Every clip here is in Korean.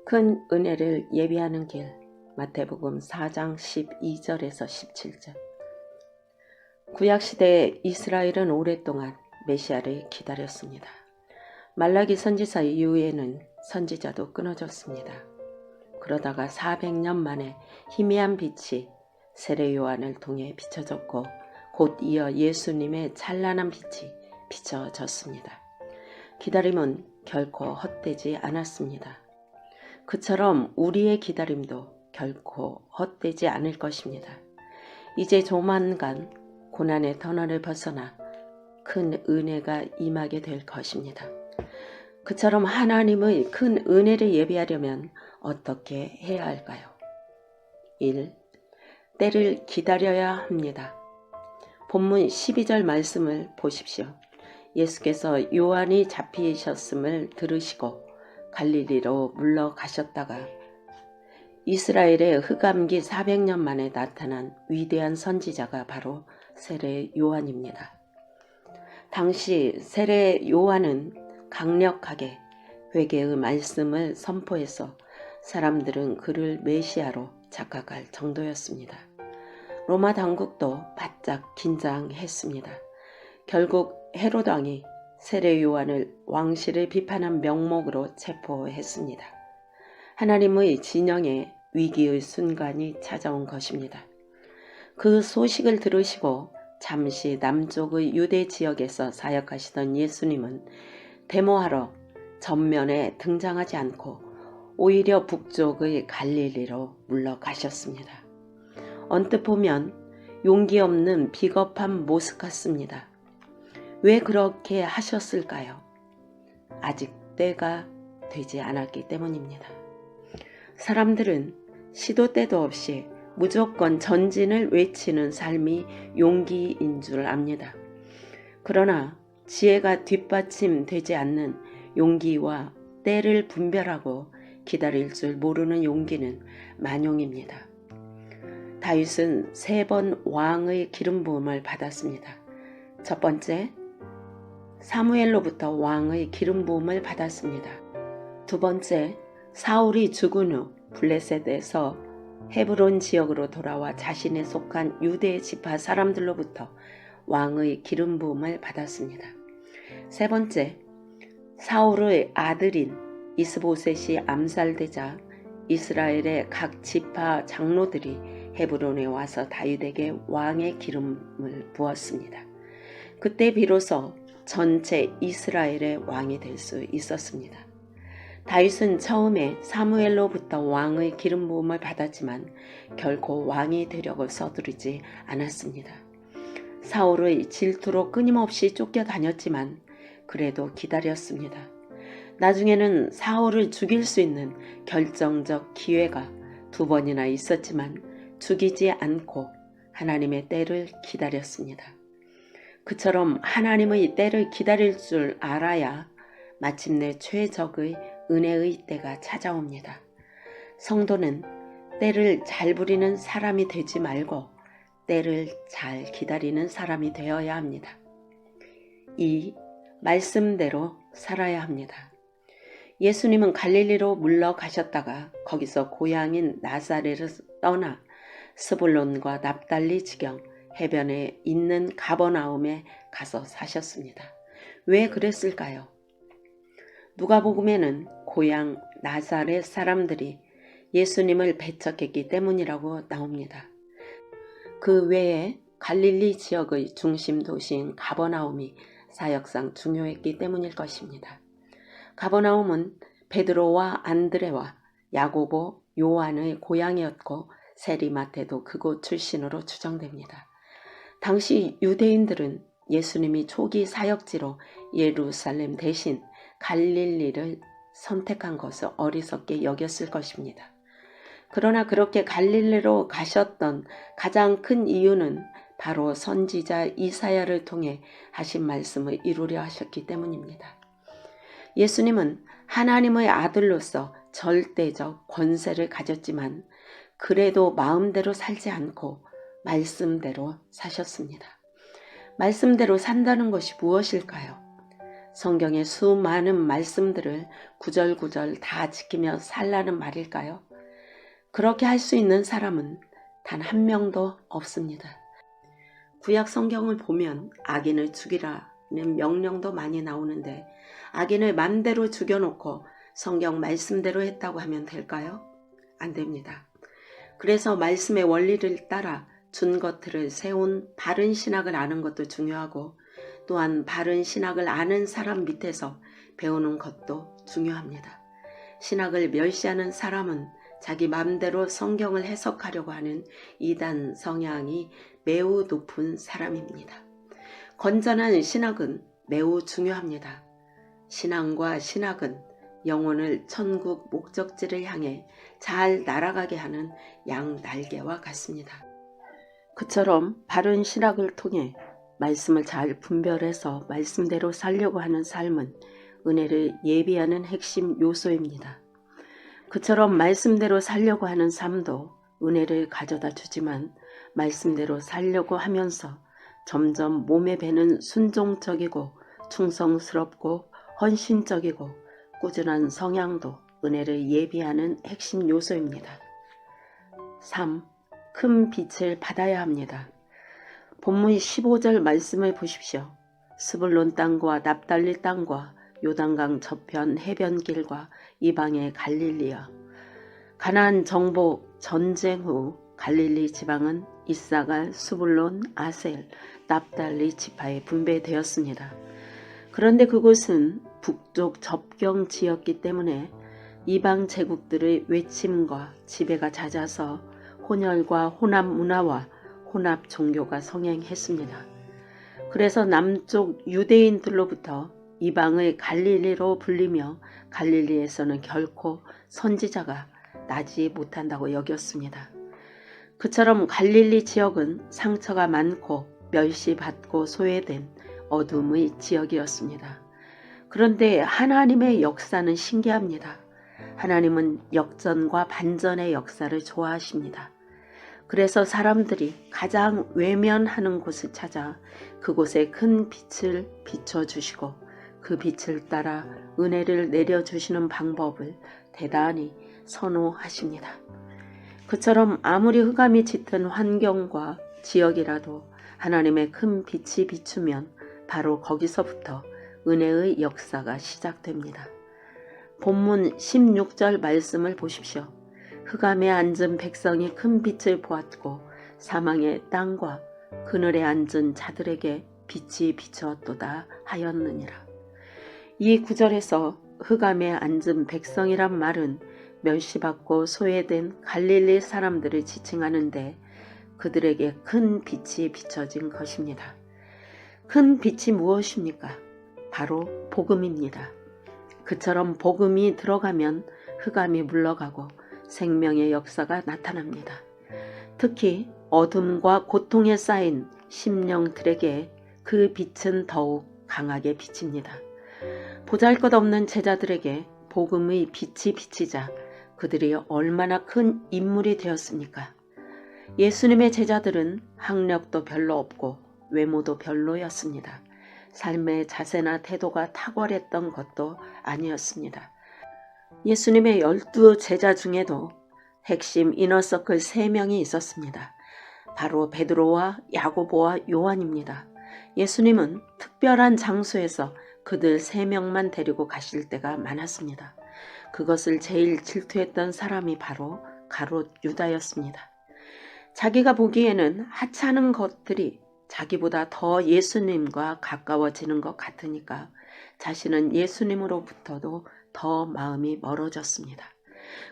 큰 은혜를 예비하는 길 마태복음 4장 12절에서 17절. 구약시대에 이스라엘은 오랫동안 메시아를 기다렸습니다. 말라기 선지자 이후에는 선지자도 끊어졌습니다. 그러다가 400년 만에 희미한 빛이 세례 요한을 통해 비춰졌고 곧 이어 예수님의 찬란한 빛이 비춰졌습니다. 기다림은 결코 헛되지 않았습니다. 그처럼 우리의 기다림도 결코 헛되지 않을 것입니다. 이제 조만간 고난의 터널을 벗어나 큰 은혜가 임하게 될 것입니다. 그처럼 하나님의 큰 은혜를 예비하려면 어떻게 해야 할까요? 1. 때를 기다려야 합니다. 본문 12절 말씀을 보십시오. 예수께서 요한이 잡히셨음을 들으시고 갈릴리로 물러가셨다가 이스라엘의 흑암기 400년 만에 나타난 위대한 선지자가 바로 세례 요한입니다. 당시 세례 요한은 강력하게 회개의 말씀을 선포해서 사람들은 그를 메시아로 착각할 정도였습니다. 로마 당국도 바짝 긴장했습니다. 결국 헤롯 왕이 세례 요한을 왕실을 비판한 명목으로 체포했습니다. 하나님의 진영에 위기의 순간이 찾아온 것입니다. 그 소식을 들으시고 잠시 남쪽의 유대 지역에서 사역하시던 예수님은 데모하러 전면에 등장하지 않고 오히려 북쪽의 갈릴리로 물러가셨습니다. 언뜻 보면 용기 없는 비겁한 모습 같습니다. 왜 그렇게 하셨을까요? 아직 때가 되지 않았기 때문입니다. 사람들은 시도 때도 없이 무조건 전진을 외치는 삶이 용기인 줄 압니다. 그러나 지혜가 뒷받침되지 않는 용기와 때를 분별하고 기다릴 줄 모르는 용기는 만용입니다. 다윗은 3번 왕의 기름 부음을 받았습니다. 첫 번째, 사무엘로부터 왕의 기름 부음을 받았습니다. 두 번째, 사울이 죽은 후 블레셋에서 헤브론 지역으로 돌아와 자신에 속한 유대 지파 사람들로부터 왕의 기름 부음을 받았습니다. 세 번째, 사울의 아들인 이스보셋이 암살되자 이스라엘의 각 지파 장로들이 헤브론에 와서 다윗에게 왕의 기름을 부었습니다. 그때 비로소 전체 이스라엘의 왕이 될 수 있었습니다. 다윗은 처음에 사무엘로부터 왕의 기름 부음을 받았지만 결코 왕이 되려고 서두르지 않았습니다. 사울의 질투로 끊임없이 쫓겨다녔지만 그래도 기다렸습니다. 나중에는 사울을 죽일 수 있는 결정적 기회가 2번이나 있었지만 죽이지 않고 하나님의 때를 기다렸습니다. 그처럼 하나님의 때를 기다릴 줄 알아야 마침내 최적의 은혜의 때가 찾아옵니다. 성도는 때를 잘 부리는 사람이 되지 말고 때를 잘 기다리는 사람이 되어야 합니다. 2. 말씀대로 살아야 합니다. 예수님은 갈릴리로 물러가셨다가 거기서 고향인 나사렛을 떠나 스불론과 납달리 지경 해변에 있는 가버나움에 가서 사셨습니다. 왜 그랬을까요? 누가복음에는 고향 나사렛 사람들이 예수님을 배척했기 때문이라고 나옵니다. 그 외에 갈릴리 지역의 중심 도시인 가버나움이 사역상 중요했기 때문일 것입니다. 가버나움은 베드로와 안드레와 야고보, 요한의 고향이었고 세리마태도 그곳 출신으로 추정됩니다. 당시 유대인들은 예수님이 초기 사역지로 예루살렘 대신 갈릴리를 선택한 것을 어리석게 여겼을 것입니다. 그러나 그렇게 갈릴리로 가셨던 가장 큰 이유는 바로 선지자 이사야를 통해 하신 말씀을 이루려 하셨기 때문입니다. 예수님은 하나님의 아들로서 절대적 권세를 가졌지만 그래도 마음대로 살지 않고 말씀대로 사셨습니다. 말씀대로 산다는 것이 무엇일까요? 성경의 수많은 말씀들을 구절구절 다 지키며 살라는 말일까요? 그렇게 할 수 있는 사람은 단 한 명도 없습니다. 구약 성경을 보면 악인을 죽이라는 명령도 많이 나오는데 악인을 맘대로 죽여놓고 성경 말씀대로 했다고 하면 될까요? 안 됩니다. 그래서 말씀의 원리를 따라 준 것들을 세운 바른 신학을 아는 것도 중요하고 또한 바른 신학을 아는 사람 밑에서 배우는 것도 중요합니다. 신학을 멸시하는 사람은 자기 마음대로 성경을 해석하려고 하는 이단 성향이 매우 높은 사람입니다. 건전한 신학은 매우 중요합니다. 신앙과 신학은 영혼을 천국 목적지를 향해 잘 날아가게 하는 양 날개와 같습니다. 그처럼 바른 신학을 통해 말씀을 잘 분별해서 말씀대로 살려고 하는 삶은 은혜를 예비하는 핵심 요소입니다. 그처럼 말씀대로 살려고 하는 삶도 은혜를 가져다 주지만 말씀대로 살려고 하면서 점점 몸에 배는 순종적이고 충성스럽고 헌신적이고 꾸준한 성향도 은혜를 예비하는 핵심 요소입니다. 3. 큰 빛을 받아야 합니다. 본문 15절 말씀을 보십시오. 스불론 땅과 납달리 땅과 요단강 저편 해변길과 이방의 갈릴리여. 가나안 정복 전쟁 후 갈릴리 지방은 이사갈, 스불론, 아셀, 납달리 지파에 분배되었습니다. 그런데 그곳은 북쪽 접경 지였기 때문에 이방 제국들의 외침과 지배가 잦아서 혼혈과 혼합 문화와 혼합 종교가 성행했습니다. 그래서 남쪽 유대인들로부터 이방의 갈릴리로 불리며 갈릴리에서는 결코 선지자가 나지 못한다고 여겼습니다. 그처럼 갈릴리 지역은 상처가 많고 멸시받고 소외된 어둠의 지역이었습니다. 그런데 하나님의 역사는 신기합니다. 하나님은 역전과 반전의 역사를 좋아하십니다. 그래서 사람들이 가장 외면하는 곳을 찾아 그곳에 큰 빛을 비춰주시고 그 빛을 따라 은혜를 내려주시는 방법을 대단히 선호하십니다. 그처럼 아무리 흑암이 짙은 환경과 지역이라도 하나님의 큰 빛이 비추면 바로 거기서부터 은혜의 역사가 시작됩니다. 본문 16절 말씀을 보십시오. 흑암에 앉은 백성이 큰 빛을 보았고 사망의 땅과 그늘에 앉은 자들에게 빛이 비추었도다 하였느니라. 이 구절에서 흑암에 앉은 백성이란 말은 멸시받고 소외된 갈릴리 사람들을 지칭하는데 그들에게 큰 빛이 비춰진 것입니다. 큰 빛이 무엇입니까? 바로 복음입니다. 그처럼 복음이 들어가면 흑암이 물러가고 생명의 역사가 나타납니다. 특히 어둠과 고통에 쌓인 심령들에게 그 빛은 더욱 강하게 비칩니다. 보잘것없는 제자들에게 복음의 빛이 비치자 그들이 얼마나 큰 인물이 되었습니까? 예수님의 제자들은 학력도 별로 없고 외모도 별로였습니다. 삶의 자세나 태도가 탁월했던 것도 아니었습니다. 예수님의 12 제자 중에도 핵심 이너서클 3명이 있었습니다. 바로 베드로와 야고보와 요한입니다. 예수님은 특별한 장소에서 그들 3명만 데리고 가실 때가 많았습니다. 그것을 제일 질투했던 사람이 바로 가롯 유다였습니다. 자기가 보기에는 하찮은 것들이 자기보다 더 예수님과 가까워지는 것 같으니까 자신은 예수님으로부터도 더 마음이 멀어졌습니다.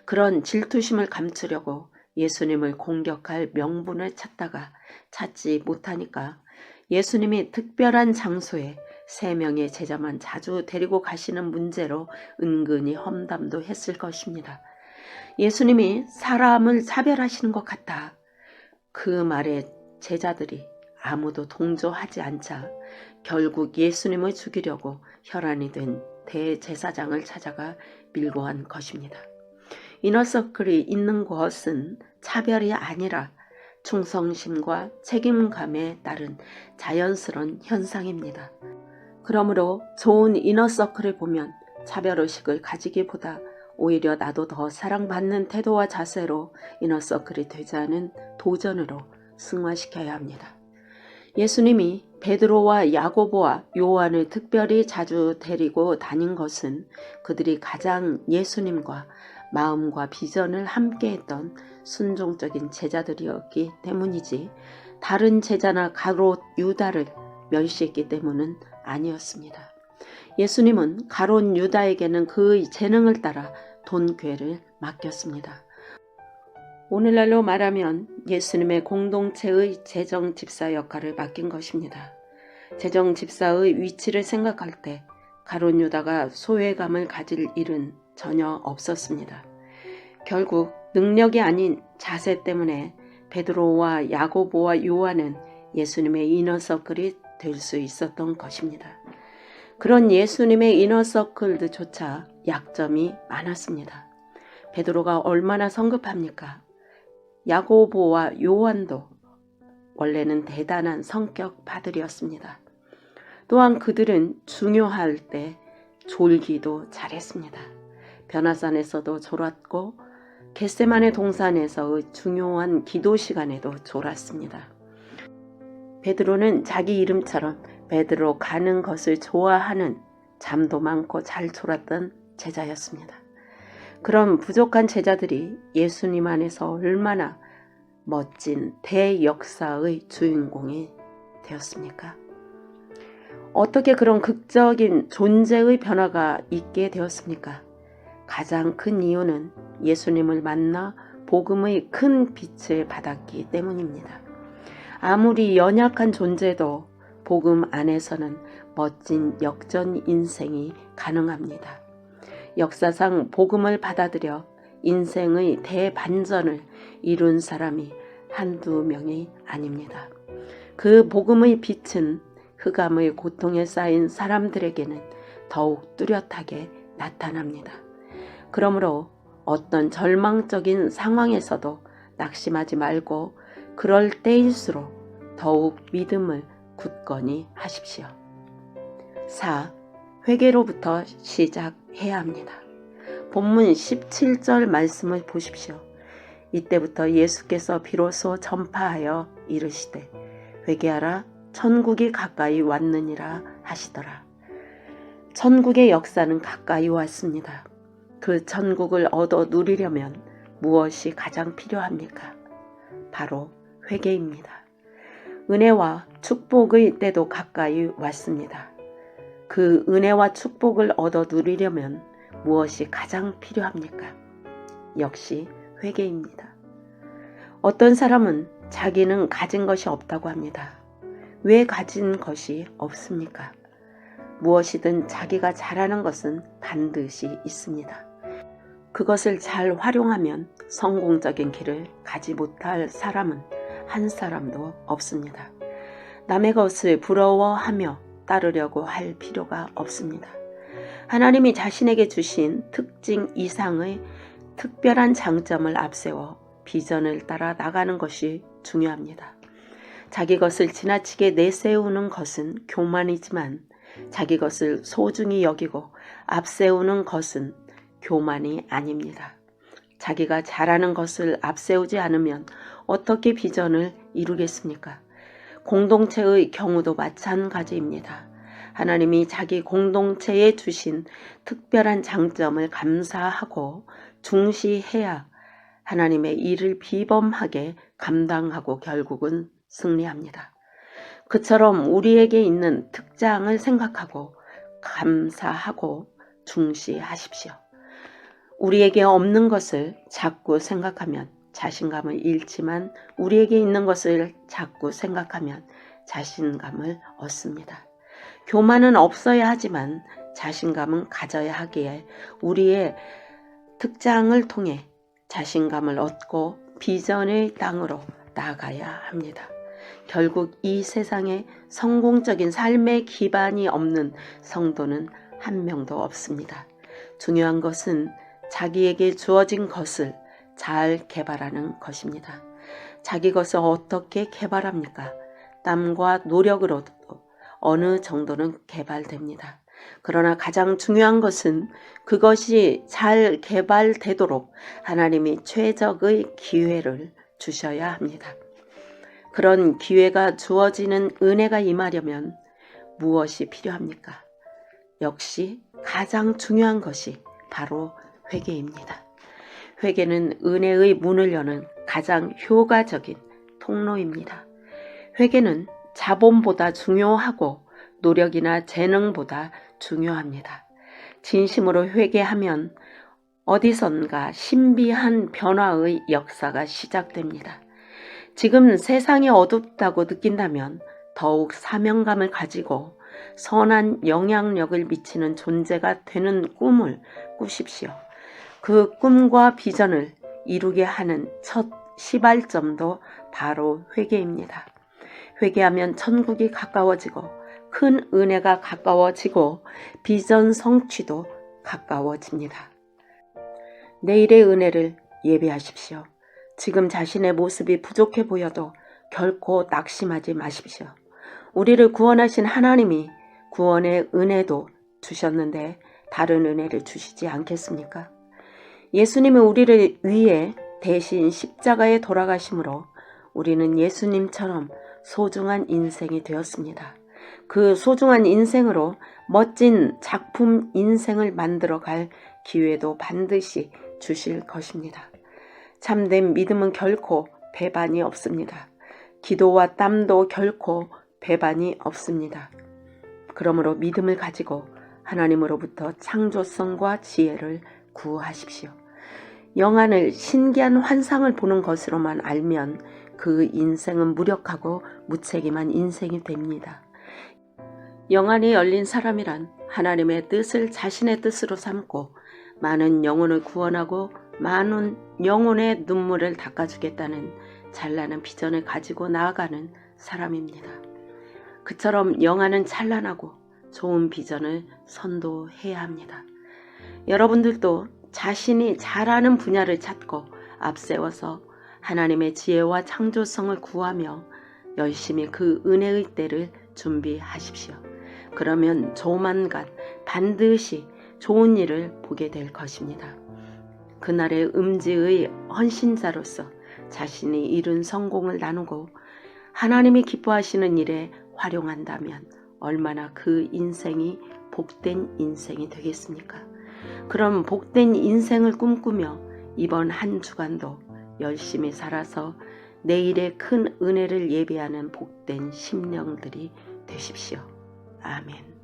그런 질투심을 감추려고 예수님을 공격할 명분을 찾다가 찾지 못하니까 예수님이 특별한 장소에 3명의 제자만 자주 데리고 가시는 문제로 은근히 험담도 했을 것입니다. 예수님이 사람을 차별하시는 것 같다. 그 말에 제자들이 아무도 동조하지 않자 결국 예수님을 죽이려고 혈안이 된 대제사장을 찾아가 밀고 한 것입니다. 이너서클이 있는 것은 차별이 아니라 충성심과 책임감에 따른 자연스러운 현상입니다. 그러므로 좋은 이너서클을 보면 차별의식을 가지기보다 오히려 나도 더 사랑받는 태도와 자세로 이너서클이 되자는 도전으로 승화시켜야 합니다. 예수님이 베드로와 야고보와 요한을 특별히 자주 데리고 다닌 것은 그들이 가장 예수님과 마음과 비전을 함께했던 순종적인 제자들이었기 때문이지 다른 제자나 가롯 유다를 멸시했기 때문은 아니었습니다. 예수님은 가롯 유다에게는 그의 재능을 따라 돈궤를 맡겼습니다. 오늘날로 말하면 예수님의 공동체의 재정집사 역할을 맡긴 것입니다. 재정집사의 위치를 생각할 때 가롯 유다가 소외감을 가질 일은 전혀 없었습니다. 결국 능력이 아닌 자세 때문에 베드로와 야고보와 요한은 예수님의 이너서클이 될 수 있었던 것입니다. 그런 예수님의 이너서클들조차 약점이 많았습니다. 베드로가 얼마나 성급합니까? 야고보와 요한도 원래는 대단한 성격 파들이었습니다. 또한 그들은 중요할 때 졸기도 잘했습니다. 변화산에서도 졸았고 겟세마네 동산에서의 중요한 기도 시간에도 졸았습니다. 베드로는 자기 이름처럼 베드로 가는 것을 좋아하는 잠도 많고 잘 졸았던 제자였습니다. 그런 부족한 제자들이 예수님 안에서 얼마나 멋진 대역사의 주인공이 되었습니까? 어떻게 그런 극적인 존재의 변화가 있게 되었습니까? 가장 큰 이유는 예수님을 만나 복음의 큰 빛을 받았기 때문입니다. 아무리 연약한 존재도 복음 안에서는 멋진 역전 인생이 가능합니다. 역사상 복음을 받아들여 인생의 대반전을 이룬 사람이 한두 명이 아닙니다. 그 복음의 빛은 흑암의 고통에 쌓인 사람들에게는 더욱 뚜렷하게 나타납니다. 그러므로 어떤 절망적인 상황에서도 낙심하지 말고 그럴 때일수록 더욱 믿음을 굳건히 하십시오. 4. 회개로부터 시작해야 합니다. 본문 17절 말씀을 보십시오. 이때부터 예수께서 비로소 전파하여 이르시되 회개하라 천국이 가까이 왔느니라 하시더라. 천국의 역사는 가까이 왔습니다. 그 천국을 얻어 누리려면 무엇이 가장 필요합니까? 바로 회개입니다. 은혜와 축복의 때도 가까이 왔습니다. 그 은혜와 축복을 얻어 누리려면 무엇이 가장 필요합니까? 역시 회개입니다. 어떤 사람은 자기는 가진 것이 없다고 합니다. 왜 가진 것이 없습니까? 무엇이든 자기가 잘하는 것은 반드시 있습니다. 그것을 잘 활용하면 성공적인 길을 가지 못할 사람은 한 사람도 없습니다. 남의 것을 부러워하며 따르려고 할 필요가 없습니다. 하나님이 자신에게 주신 특징 이상의 특별한 장점을 앞세워 비전을 따라 나가는 것이 중요합니다. 자기 것을 지나치게 내세우는 것은 교만이지만 자기 것을 소중히 여기고 앞세우는 것은 교만이 아닙니다. 자기가 잘하는 것을 앞세우지 않으면 어떻게 비전을 이루겠습니까? 공동체의 경우도 마찬가지입니다. 하나님이 자기 공동체에 주신 특별한 장점을 감사하고 중시해야 하나님의 일을 비범하게 감당하고 결국은 승리합니다. 그처럼 우리에게 있는 특장을 생각하고 감사하고 중시하십시오. 우리에게 없는 것을 자꾸 생각하면 자신감을 잃지만 우리에게 있는 것을 자꾸 생각하면 자신감을 얻습니다. 교만은 없어야 하지만 자신감은 가져야 하기에 우리의 특장을 통해 자신감을 얻고 비전의 땅으로 나아가야 합니다. 결국 이 세상에 성공적인 삶의 기반이 없는 성도는 한 명도 없습니다. 중요한 것은 자기에게 주어진 것을 잘 개발하는 것입니다. 자기 것을 어떻게 개발합니까? 땀과 노력으로도 어느 정도는 개발됩니다. 그러나 가장 중요한 것은 그것이 잘 개발되도록 하나님이 최적의 기회를 주셔야 합니다. 그런 기회가 주어지는 은혜가 임하려면 무엇이 필요합니까? 역시 가장 중요한 것이 바로 회개입니다. 회개는 은혜의 문을 여는 가장 효과적인 통로입니다. 회개는 자본보다 중요하고 노력이나 재능보다 중요합니다. 진심으로 회개하면 어디선가 신비한 변화의 역사가 시작됩니다. 지금 세상이 어둡다고 느낀다면 더욱 사명감을 가지고 선한 영향력을 미치는 존재가 되는 꿈을 꾸십시오. 그 꿈과 비전을 이루게 하는 첫 시발점도 바로 회개입니다. 회개하면 천국이 가까워지고 큰 은혜가 가까워지고 비전 성취도 가까워집니다. 내일의 은혜를 예배하십시오. 지금 자신의 모습이 부족해 보여도 결코 낙심하지 마십시오. 우리를 구원하신 하나님이 구원의 은혜도 주셨는데 다른 은혜를 주시지 않겠습니까? 예수님은 우리를 위해 대신 십자가에 돌아가심으로 우리는 예수님처럼 소중한 인생이 되었습니다. 그 소중한 인생으로 멋진 작품 인생을 만들어갈 기회도 반드시 주실 것입니다. 참된 믿음은 결코 배반이 없습니다. 기도와 땀도 결코 배반이 없습니다. 그러므로 믿음을 가지고 하나님으로부터 창조성과 지혜를 구하십시오. 영안을 신기한 환상을 보는 것으로만 알면 그 인생은 무력하고 무책임한 인생이 됩니다. 영안이 열린 사람이란 하나님의 뜻을 자신의 뜻으로 삼고 많은 영혼을 구원하고 많은 영혼의 눈물을 닦아주겠다는 찬란한 비전을 가지고 나아가는 사람입니다. 그처럼 영안은 찬란하고 좋은 비전을 선도해야 합니다. 여러분들도 자신이 잘하는 분야를 찾고 앞세워서 하나님의 지혜와 창조성을 구하며 열심히 그 은혜의 때를 준비하십시오. 그러면 조만간 반드시 좋은 일을 보게 될 것입니다. 그날의 음지의 헌신자로서 자신이 이룬 성공을 나누고 하나님이 기뻐하시는 일에 활용한다면 얼마나 그 인생이 복된 인생이 되겠습니까? 그럼 복된 인생을 꿈꾸며 이번 한 주간도 열심히 살아서 내일의 큰 은혜를 예배하는 복된 심령들이 되십시오. 아멘.